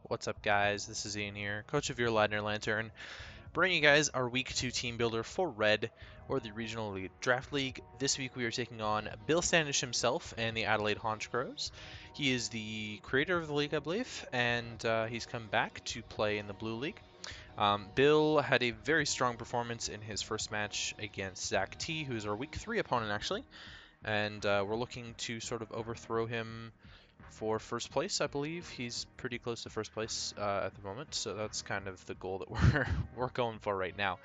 What's up, guys? This is Ian here, coach of your Ladner Lanturn, bringing you guys our Week 2 team builder for Red, or the Regional League Draft League. This week we are taking on BillStandish himself and the Adelaide Honchkrows. He is the creator of the league, I believe, and he's come back to play in the Blue League. Bill had a very strong performance in his first match against Zach T, who is our Week 3 opponent, actually. And we're looking to sort of overthrow him for first place. I believe he's pretty close to first place at the moment, so that's kind of the goal that we're going for right now.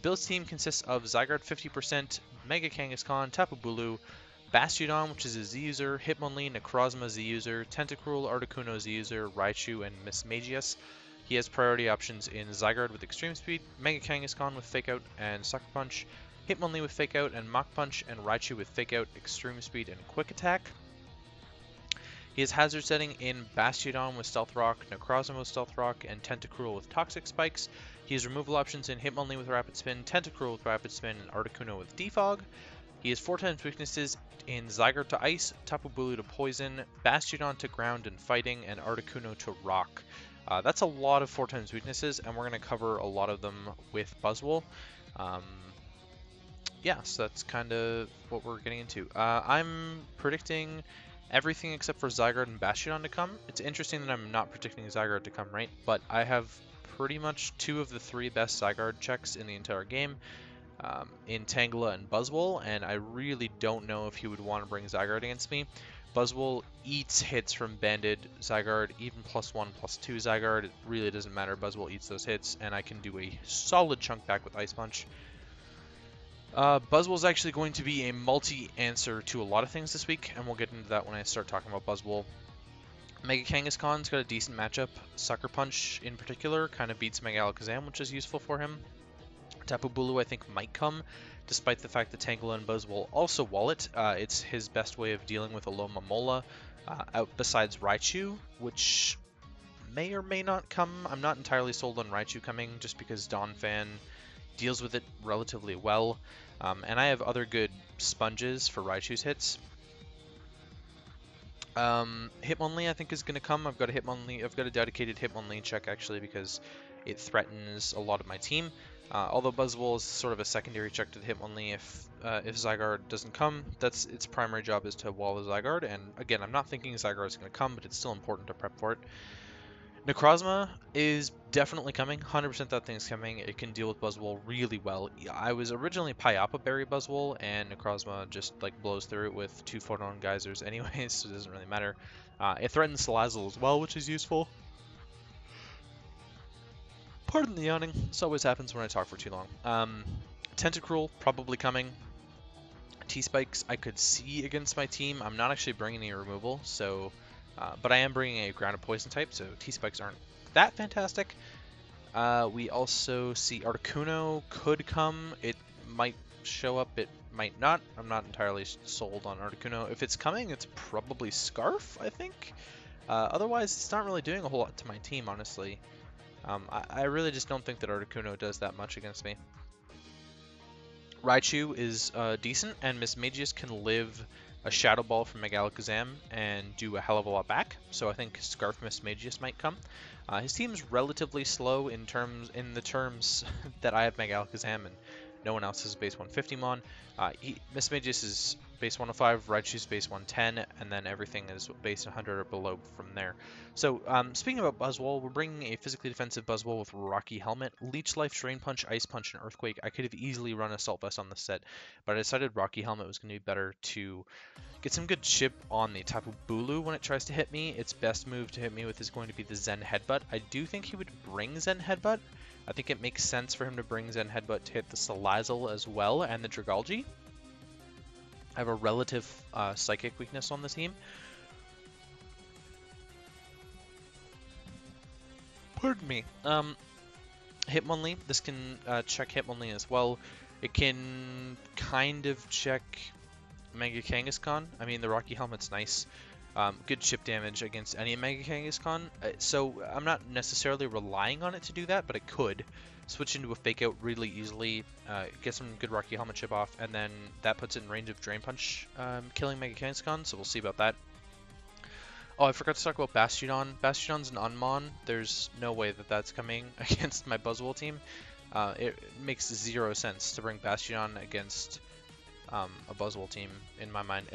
Bill's team consists of Zygarde 50%, Mega Kangaskhan, Tapu Bulu, Bastiodon, which is a Z user, Hitmonlee, Necrozma Z user, Tentacruel, Articuno Z user, Raichu, and Mismagius. He has priority options in Zygarde with Extreme Speed, Mega Kangaskhan with Fake Out and Sucker Punch, Hitmonlee with Fake Out and Mach Punch, and Raichu with Fake Out, Extreme Speed, and Quick Attack. He has Hazard Setting in Bastiodon with Stealth Rock, Necrozma with Stealth Rock, and Tentacruel with Toxic Spikes. He has removal options in Hitmonlee with Rapid Spin, Tentacruel with Rapid Spin, and Articuno with Defog. He has 4x weaknesses in Zygarde to Ice, Tapu Bulu to Poison, Bastiodon to Ground and Fighting, and Articuno to Rock. That's a lot of 4x weaknesses, and we're going to cover a lot of them with Buzzwole. Yeah, so that's kind of what we're getting into. I'm predicting everything except for Zygarde and Bastiodon to come. It's interesting that I'm not predicting Zygarde to come, right? But I have pretty much 2 of the 3 best Zygarde checks in the entire game, in Tangela and Buzzwole, and I really don't know if he would want to bring Zygarde against me. Buzzwole eats hits from Banded Zygarde, even +1, +2 Zygarde. It really doesn't matter. Buzzwole eats those hits, and I can do a solid chunk back with Ice Punch. Buzzwole is actually going to be a multi-answer to a lot of things this week, and we'll get into that when I start talking about Buzzwole. Mega Kangaskhan's got a decent matchup. Sucker Punch, in particular, kind of beats Mega Alakazam, which is useful for him. Tapu Bulu, I think, might come, despite the fact that Tangela and Buzzwole also wall it. It's his best way of dealing with Alomomola, besides Raichu, which may or may not come. I'm not entirely sold on Raichu coming, just because Donphan deals with it relatively well, and I have other good sponges for Raichu's hits. Hitmonlee I think is going to come. I've got a dedicated Hitmonlee check actually because it threatens a lot of my team. Although Buzzwole is sort of a secondary check to the Hitmonlee if Zygarde doesn't come. That's its primary job is to wall the Zygarde, and again, I'm not thinking Zygarde is going to come, but it's still important to prep for it. Necrozma is definitely coming, 100% that thing's coming. It can deal with Buzzwole really well. I was originally Payapa Berry Buzzwole, and Necrozma just like blows through it with 2 Photon Geysers anyways, so it doesn't really matter. It threatens Salazzle as well, which is useful. Pardon the yawning, this always happens when I talk for too long. Tentacruel, probably coming. T-Spikes I could see against my team. I'm not actually bringing any removal, so... but I am bringing a grounded poison type, so T-Spikes aren't that fantastic. We also see Articuno could come. It might show up, it might not. I'm not entirely sold on Articuno. If it's coming, it's probably Scarf, I think. Otherwise, it's not really doing a whole lot to my team, honestly. I really just don't think that Articuno does that much against me. Raichu is decent, and Mismagius can live a Shadow Ball from Mega Alakazam and do a hell of a lot back, so I think Scarf Mismagius might come. His team's relatively slow in the terms that I have Mega Alakazam and no one else has base 150 mon. Mismagius is base 105, Raichu's base 110, and then everything is base 100 or below from there. So, speaking about Buzzwole, we're bringing a physically defensive Buzzwole with Rocky Helmet, Leech Life, Drain Punch, Ice Punch, and Earthquake. I could have easily run Assault Vest on this set, but I decided Rocky Helmet was going to be better to get some good chip on the Tapu Bulu when it tries to hit me. Its best move to hit me with is going to be the Zen Headbutt. I do think he would bring Zen Headbutt. I think it makes sense for him to bring Zen Headbutt to hit the Salazzle as well and the Dragalge. I have a relative Psychic weakness on the team. Pardon me. Hitmonlee. This can check Hitmonlee as well. It can kind of check Mega Kangaskhan. I mean, the Rocky Helmet's nice. Good chip damage against any Mega Kangaskhan. So I'm not necessarily relying on it to do that, but it could. Switch into a Fake Out really easily, get some good Rocky Helmet chip off, and then that puts it in range of Drain Punch killing Mega Kangaskhan, so we'll see about that. Oh, I forgot to talk about Bastion. Bastion's an Unmon. There's no way that that's coming against my Buzzwole team. It makes 0 sense to bring Bastion against a Buzzwole team in my mind.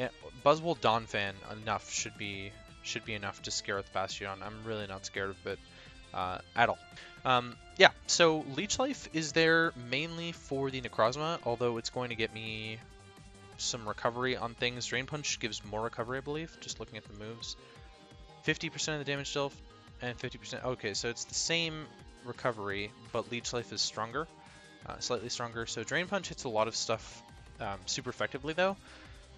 Buzzwole Donphan enough should be enough to scare with Bastion. I'm really not scared of it at all. Yeah, so Leech Life is there mainly for the Necrozma, although it's going to get me some recovery on things. Drain Punch gives more recovery, I believe, just looking at the moves. 50% of the damage dealt and 50%. Okay, so it's the same recovery, but Leech Life is stronger, slightly stronger. So Drain Punch hits a lot of stuff super effectively though,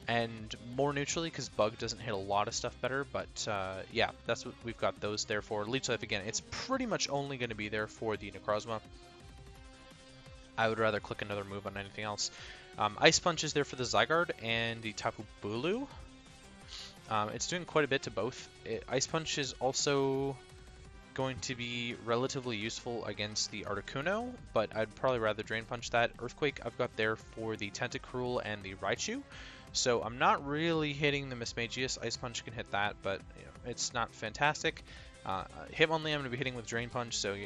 and more neutrally because Bug doesn't hit a lot of stuff better. But yeah, that's what we've got those there for. Leech Life again, it's pretty much only going to be there for the Necrozma. I would rather click another move on anything else. Ice Punch is there for the Zygarde and the Tapu Bulu. It's doing quite a bit to both. Ice Punch is also going to be relatively useful against the Articuno, but I'd probably rather Drain Punch that. Earthquake I've got there for the Tentacruel and the Raichu, so I'm not really hitting the Mismagius. Ice Punch can hit that, but you know, it's not fantastic. Hitmonlee I'm going to be hitting with Drain Punch, so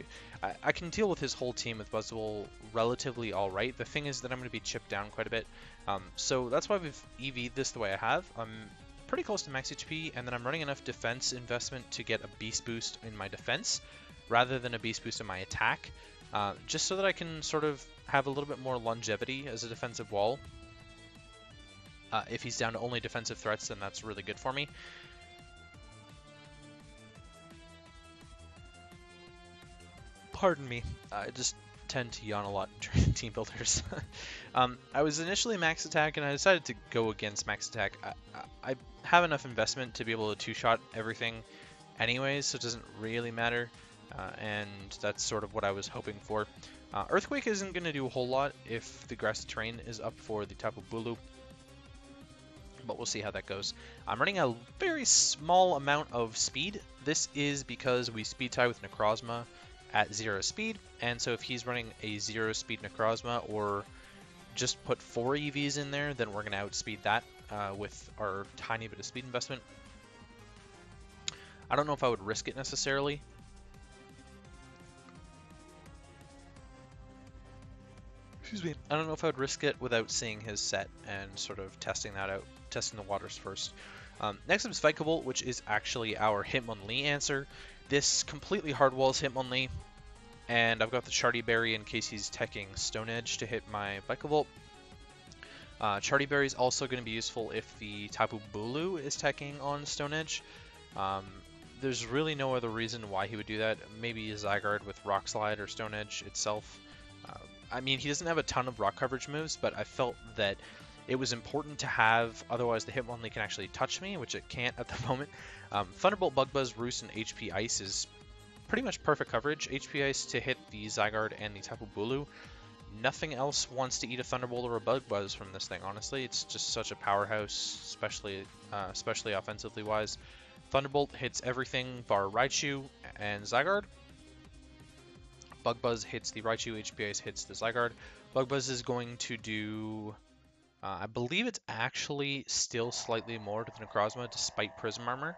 I can deal with his whole team with Buzzwole relatively alright. The thing is that I'm going to be chipped down quite a bit, so that's why we've EV'd this the way I have. I'm pretty close to max HP, and then I'm running enough defense investment to get a beast boost in my defense rather than a beast boost in my attack, just so that I can sort of have a little bit more longevity as a defensive wall. If he's down to only defensive threats, then that's really good for me. Pardon me, I just tend to yawn a lot during team builders. I was initially max attack, and I decided to go against max attack. I have enough investment to be able to two-shot everything anyways, so it doesn't really matter, and that's sort of what I was hoping for. Earthquake isn't going to do a whole lot if the grassy terrain is up for the Tapu Bulu, but we'll see how that goes. I'm running a very small amount of speed. This is because we speed tie with Necrozma at 0 speed, and so if he's running a 0 speed Necrozma or just put 4 EVs in there, then we're going to outspeed that with our tiny bit of speed investment. I don't know if I would risk it necessarily. Excuse me. I don't know if I would risk it without seeing his set and sort of testing that out, testing the waters first. Next up is Vikavolt, which is actually our Hitmonlee answer. This completely hardwalls Hitmonlee, and I've got the Charty Berry in case he's teching Stone Edge to hit my Vikavolt. Charty Berry is also going to be useful if the Tapu Bulu is teching on Stone Edge. There's really no other reason why he would do that. Maybe a Zygarde with Rock Slide or Stone Edge itself. I mean, he doesn't have a ton of rock coverage moves, but I felt that it was important to have, otherwise the Hitmonlee can actually touch me, which it can't at the moment. Thunderbolt, Bug Buzz, Roost, and HP Ice is pretty much perfect coverage. HP Ice to hit the Zygarde and the Tapu Bulu. Nothing else wants to eat a Thunderbolt or a Bug Buzz from this thing, honestly. It's just such a powerhouse, especially offensively wise. Thunderbolt hits everything bar Raichu and Zygarde. Bug Buzz hits the Raichu, HP Ice hits the Zygarde. Bug Buzz is going to do... I believe it's actually still slightly more to the Necrozma despite Prism Armor.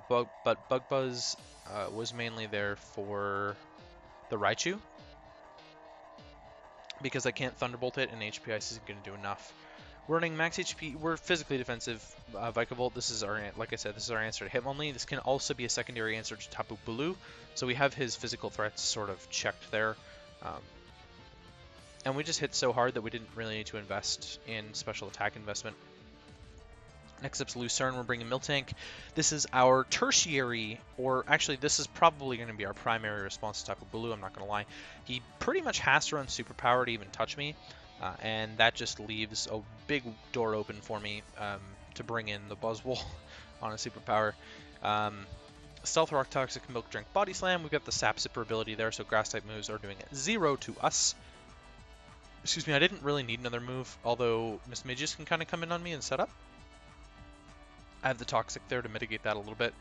But Bug Buzz was mainly there for the Raichu, because I can't Thunderbolt it and HP Ice isn't going to do enough. We're running max HP. We're physically defensive Vikavolt. This is our, like I said, this is our answer to Hitmonlee. This can also be a secondary answer to Tapu Bulu, so we have his physical threats sort of checked there. And we just hit so hard that we didn't really need to invest in special attack investment. Next up's Lanturn. We're bringing Miltank. This is our tertiary, or actually this is probably going to be our primary response to Tapu Bulu, I'm not going to lie. He pretty much has to run Superpower to even touch me, and that just leaves a big door open for me to bring in the Buzzwole on a Superpower. Stealth Rock, Toxic, Milk Drink, Body Slam. We've got the Sap Sipper ability there, so Grass-type moves are doing 0 to us. Excuse me, I didn't really need another move, although Mismagius can kind of come in on me and set up. I have the Toxic there to mitigate that a little bit,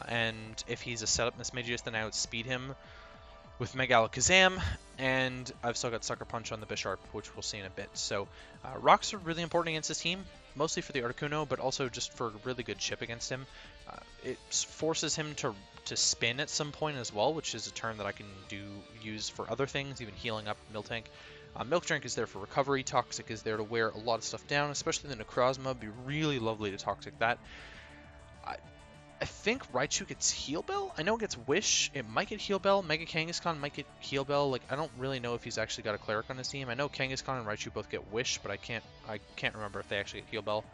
and if he's a setup Mismagius, then I outspeed him with Mega Alakazam, and I've still got Sucker Punch on the Bisharp, which we'll see in a bit. So Rocks are really important against this team. mostly for the Articuno, but also just for a really good chip against him. It forces him to spin at some point as well, which is a turn that I can use for other things, even healing up Miltank. Milk Drink is there for recovery. Toxic is there to wear a lot of stuff down, especially the Necrozma. It'd be really lovely to Toxic that. I think Raichu gets Heal Bell. I know it gets Wish. It might get Heal Bell. Mega Kangaskhan might get Heal Bell. Like, I don't really know if he's actually got a Cleric on his team. I know Kangaskhan and Raichu both get Wish, but I can't remember if they actually get Heal Bell.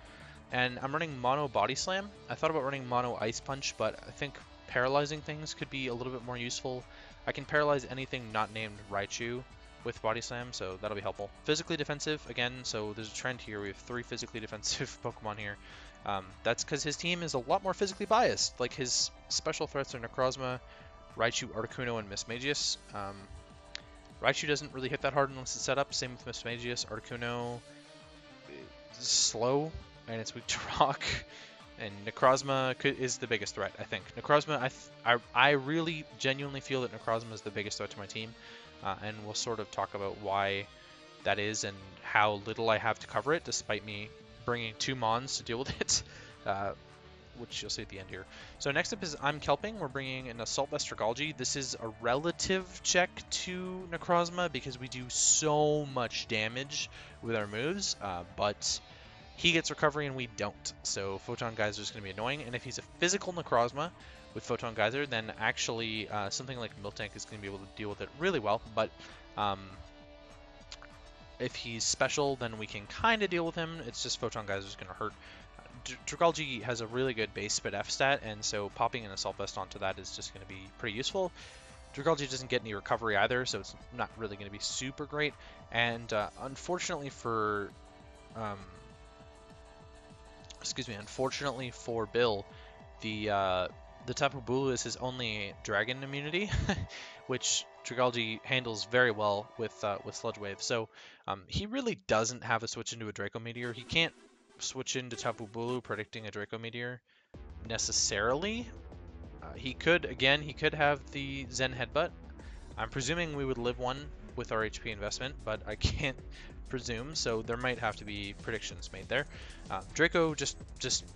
And I'm running Mono Body Slam. I thought about running Mono Ice Punch, but I think paralyzing things could be a little bit more useful. I can paralyze anything not named Raichu with Body Slam, so that'll be helpful. Physically defensive, again, so there's a trend here. We have 3 physically defensive Pokemon here. That's because his team is a lot more physically biased. Like, his special threats are Necrozma, Raichu, Articuno, and Mismagius. Raichu doesn't really hit that hard unless it's set up. Same with Mismagius. Articuno is slow, and it's weak to rock. And Necrozma is the biggest threat, I think. Necrozma, I really genuinely feel that Necrozma is the biggest threat to my team. And we'll sort of talk about why that is and how little I have to cover it, despite me bringing 2 Mons to deal with it, which you'll see at the end here. So next up is I'm Kelping. We're bringing an Assault Vest Dragalge. This is a relative check to Necrozma because we do so much damage with our moves, but he gets recovery and we don't. So Photon Geyser is going to be annoying, and if he's a physical Necrozma with Photon Geyser, then actually something like Miltank is going to be able to deal with it really well, but if he's special, then we can kind of deal with him. It's just Photon Geyser is going to hurt. Dragalge has a really good base spit F stat, and so popping an Assault Vest onto that is just going to be pretty useful. Dragalge doesn't get any recovery either, so it's not really going to be super great. And unfortunately for Bill, the Tapu Bulu is his only dragon immunity, which Dragalge handles very well with Sludge Wave. So he really doesn't have a switch into a Draco Meteor. He can't switch into Tapu Bulu predicting a Draco Meteor necessarily. He could have the Zen Headbutt. I'm presuming we would live one with our HP investment, but I can't presume, so there might have to be predictions made there. Draco just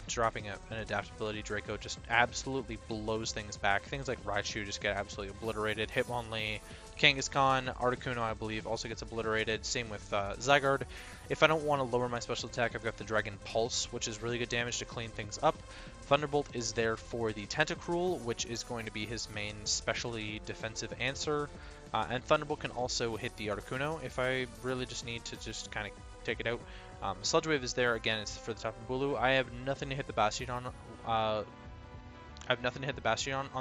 dropping an adaptability. Draco just absolutely blows things back. Things like Raichu just get absolutely obliterated. Hitmonlee, Kangaskhan, Articuno, I believe, also gets obliterated. Same with Zygarde. If I don't want to lower my special attack, I've got the Dragon Pulse, which is really good damage to clean things up. Thunderbolt is there for the Tentacruel, which is going to be his main specially defensive answer. And Thunderbolt can also hit the Articuno if I really just need to just kind of take it out. Sludge Wave is there, again, it's for the Tapu Bulu. I have nothing to hit the Bastion on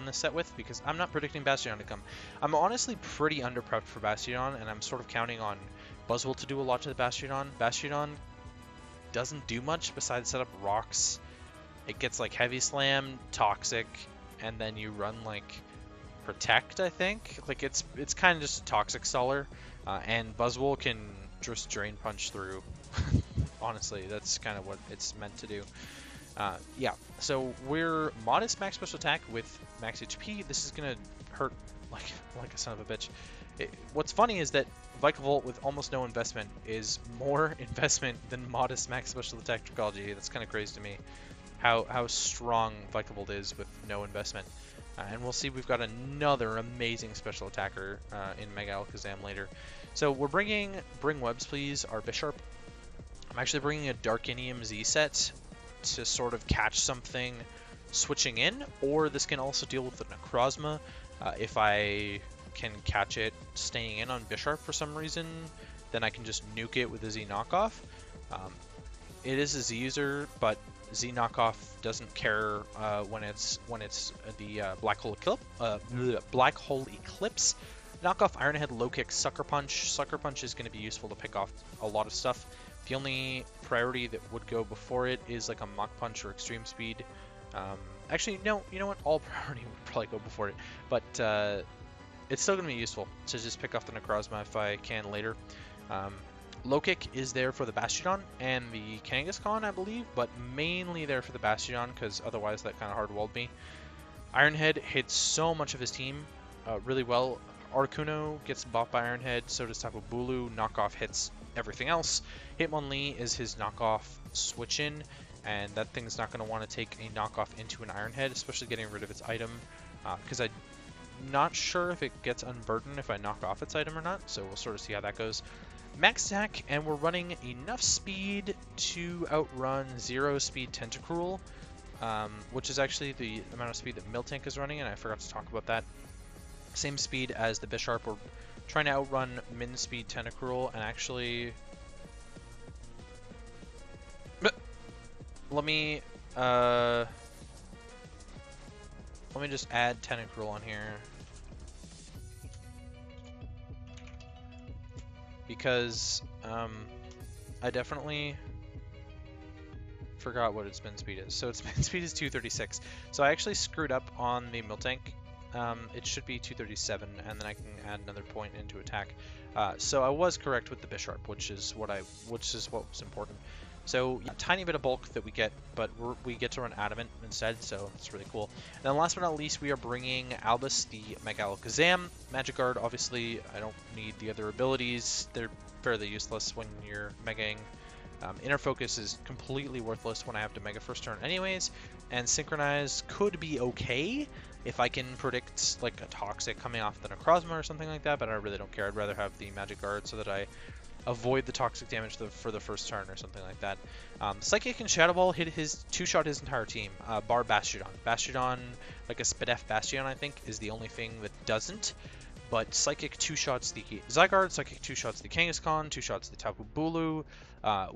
this set with, because I'm not predicting Bastion to come. I'm honestly pretty underprepped for Bastion, and I'm sort of counting on Buzzwole to do a lot to the Bastion. Bastion doesn't do much besides set up rocks. It gets like Heavy Slam, Toxic, and then you run like Protect, I think. Like it's kind of just a Toxic Staller, and Buzzwole can just Drain Punch through. Honestly, that's kind of what it's meant to do. Yeah, so we're modest max special attack with max HP. This is gonna hurt like a son of a bitch. What's funny is that Vikavolt with almost no investment is more investment than modest max special attack Dragalge. That's kind of crazy to me. How strong Vikavolt is with no investment. And we'll see we've got another amazing special attacker in Mega Alakazam later. So we're bring Webs, please, our Bisharp. I'm actually bringing a Darkinium Z set to sort of catch something switching in, or this can also deal with the Necrozma. If I can catch it staying in on Bisharp for some reason, then I can just nuke it with a Z knockoff. It is a Z user, but Z knockoff doesn't care when it's the Black Hole Eclipse. Knockoff Iron Head, Low Kick, Sucker Punch. Sucker Punch is going to be useful to pick off a lot of stuff. The only priority that would go before it is like a Mach Punch or Extreme Speed. Actually, no, you know what? All priority would probably go before it, but it's still going to be useful to just pick off the Necrozma if I can later. Low Kick is there for the Bastion and the Kangaskhan, I believe, but mainly there for the Bastion because otherwise that kind of hard-walled me. Iron Head hits so much of his team really well. Articuno gets buffed by Iron Head, so does Tapu Bulu. Knockoff hits everything else. Hitmonlee is his knockoff switch-in, and that thing's not going to want to take a knockoff into an Iron Head, especially getting rid of its item, because I'm not sure if it gets unburdened if I knock off its item or not, so we'll sort of see how that goes. Max attack, and we're running enough speed to outrun 0 speed Tentacruel, which is actually the amount of speed that Miltank is running, and I forgot to talk about that. Same speed as the Bisharp. We're trying to outrun min speed Tentacruel, and actually... Let me just add Tentacruel on here. Because I definitely forgot what its spin speed is. So its spin speed is 236. So I actually screwed up on the Miltank. It should be 237, and then I can add another point into attack. So I was correct with the Bisharp, which is what was important. So yeah, tiny bit of bulk that we get, but we get to run Adamant instead, so it's really cool. And then last but not least, we are bringing Albus, the Mega Alakazam. Magic Guard, obviously, I don't need the other abilities. They're fairly useless when you're Megaing. Inner Focus is completely worthless when I have to Mega first turn anyways. And Synchronize could be okay if I can predict like a Toxic coming off the Necrozma or something like that, but I really don't care. I'd rather have the Magic Guard so that I avoid the toxic damage for the first turn or something like that. Psychic and Shadow Ball hit his two-shot his entire team, bar Bastiodon. Bastiodon, like a Spadef Bastion, I think, is the only thing that doesn't. But Psychic two-shots the Zygarde, Psychic two-shots the Kangaskhan, two-shots the Tapu Bulu,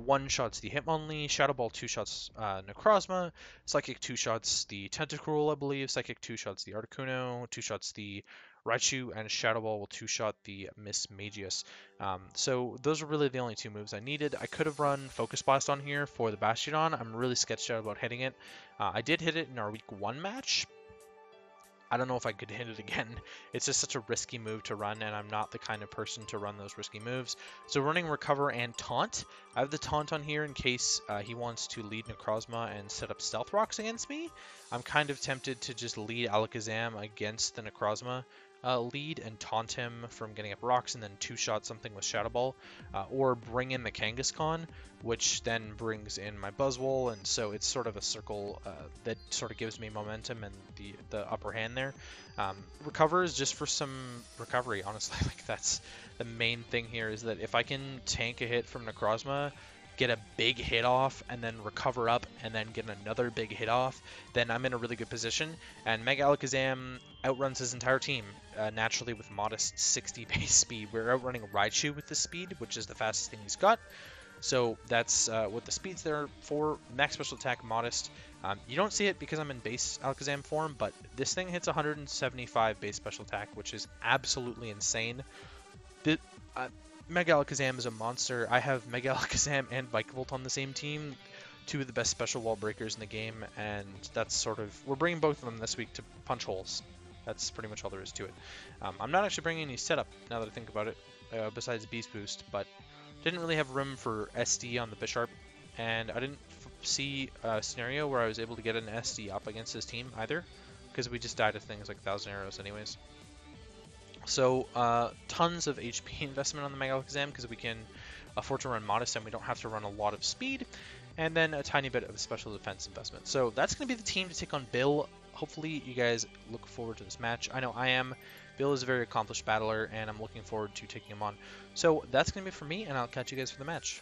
one-shots the Hitmonlee, Shadow Ball two-shots Necrozma, Psychic two-shots the Tentacruel, I believe, Psychic two-shots the Articuno, two-shots the Raichu, and Shadow Ball will two-shot the Miss Magius. So those are really the only two moves I needed. I could have run Focus Blast on here for the Bastiodon. I'm really sketched out about hitting it. I did hit it in our Week 1 match. I don't know if I could hit it again. It's just such a risky move to run, and I'm not the kind of person to run those risky moves. So running Recover and Taunt. I have the Taunt on here in case he wants to lead Necrozma and set up Stealth Rocks against me. I'm kind of tempted to just lead Alakazam against the Necrozma lead and taunt him from getting up rocks and then two-shot something with Shadow Ball, or bring in the Kangaskhan, which then brings in my Buzzwole, and so it's sort of a circle that sort of gives me momentum and the upper hand there. Recover is just for some recovery, honestly. Like, that's the main thing here, is that if I can tank a hit from Necrozma, get a big hit off, and then recover up, and then get another big hit off, then I'm in a really good position. And Mega Alakazam outruns his entire team naturally with modest 60 base speed. We're outrunning Raichu with this speed, which is the fastest thing he's got. So that's what the speed's there for. Max special attack, modest. You don't see it because I'm in base Alakazam form, but this thing hits 175 base special attack, which is absolutely insane. Mega Alakazam is a monster. I have Mega Alakazam and Vikavolt on the same team, two of the best special wall breakers in the game, and that's sort of... We're bringing both of them this week to punch holes. That's pretty much all there is to it. I'm not actually bringing any setup, now that I think about it, besides Beast Boost, but didn't really have room for SD on the Bisharp, and I didn't see a scenario where I was able to get an SD up against his team either, because we just died of things like 1,000 arrows anyways. So, tons of HP investment on the Mega Alakazam because we can afford to run Modest and we don't have to run a lot of speed, and then a tiny bit of special defense investment. So that's going to be the team to take on Bill. Hopefully you guys look forward to this match. I know I am. Bill is a very accomplished battler, and I'm looking forward to taking him on. So that's going to be it for me, and I'll catch you guys for the match.